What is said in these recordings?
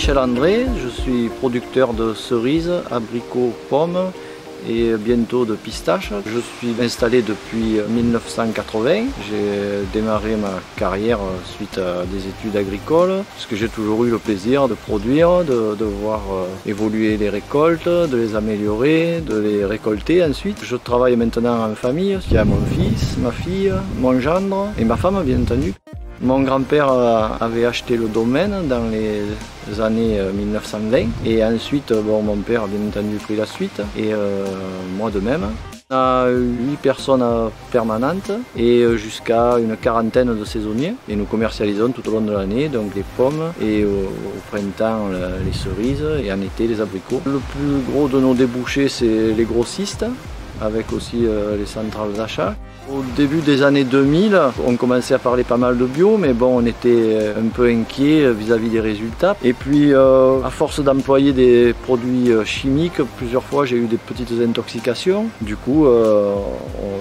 Michel André, je suis producteur de cerises, abricots, pommes et bientôt de pistaches. Je suis installé depuis 1980. J'ai démarré ma carrière suite à des études agricoles, parce que j'ai toujours eu le plaisir de produire, de voir évoluer les récoltes, de les améliorer, de les récolter ensuite. Je travaille maintenant en famille, il y a mon fils, ma fille, mon gendre et ma femme bien entendu. Mon grand-père avait acheté le domaine dans les années 1920 et ensuite mon père a bien entendu pris la suite et moi de même. On a 8 personnes permanentes et jusqu'à une quarantaine de saisonniers et nous commercialisons tout au long de l'année donc les pommes et au printemps les cerises et en été les abricots. Le plus gros de nos débouchés c'est les grossistes avec aussi les centrales d'achat. Au début des années 2000, on commençait à parler pas mal de bio, mais bon, on était un peu inquiet vis-à-vis des résultats. Et puis, à force d'employer des produits chimiques, plusieurs fois j'ai eu des petites intoxications. Du coup,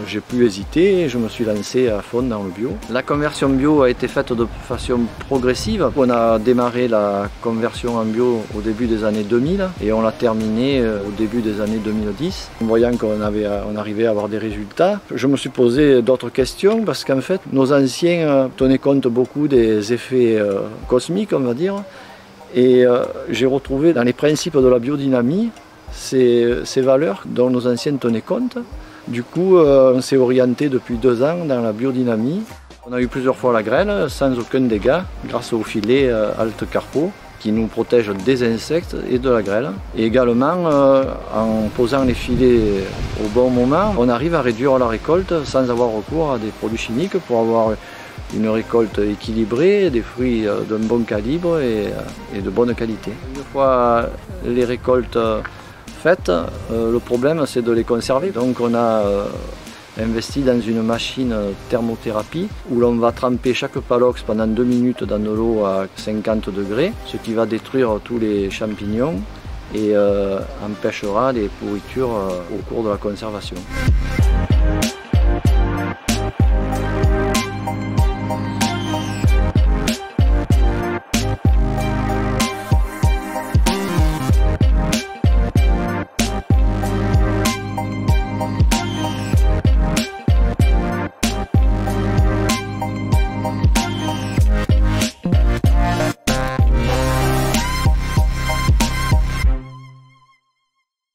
j'ai pu hésiter et je me suis lancé à fond dans le bio. La conversion bio a été faite de façon progressive. On a démarré la conversion en bio au début des années 2000 et on l'a terminée au début des années 2010. En voyant qu'on arrivait à avoir des résultats, je me suis posé d'autres questions parce qu'en fait nos anciens tenaient compte beaucoup des effets cosmiques on va dire et j'ai retrouvé dans les principes de la biodynamie ces valeurs dont nos anciens tenaient compte. Du coup on s'est orienté depuis 2 ans dans la biodynamie. On a eu plusieurs fois la grêle sans aucun dégât grâce au filet Alt Carpo qui nous protège des insectes et de la grêle. Et également, en posant les filets au bon moment, on arrive à réduire la récolte sans avoir recours à des produits chimiques pour avoir une récolte équilibrée, des fruits d'un bon calibre et de bonne qualité. Une fois les récoltes faites, le problème c'est de les conserver. Donc on a investi dans une machine thermothérapie où l'on va tremper chaque palox pendant 2 minutes dans de l'eau à 50 degrés, ce qui va détruire tous les champignons et empêchera les pourritures au cours de la conservation.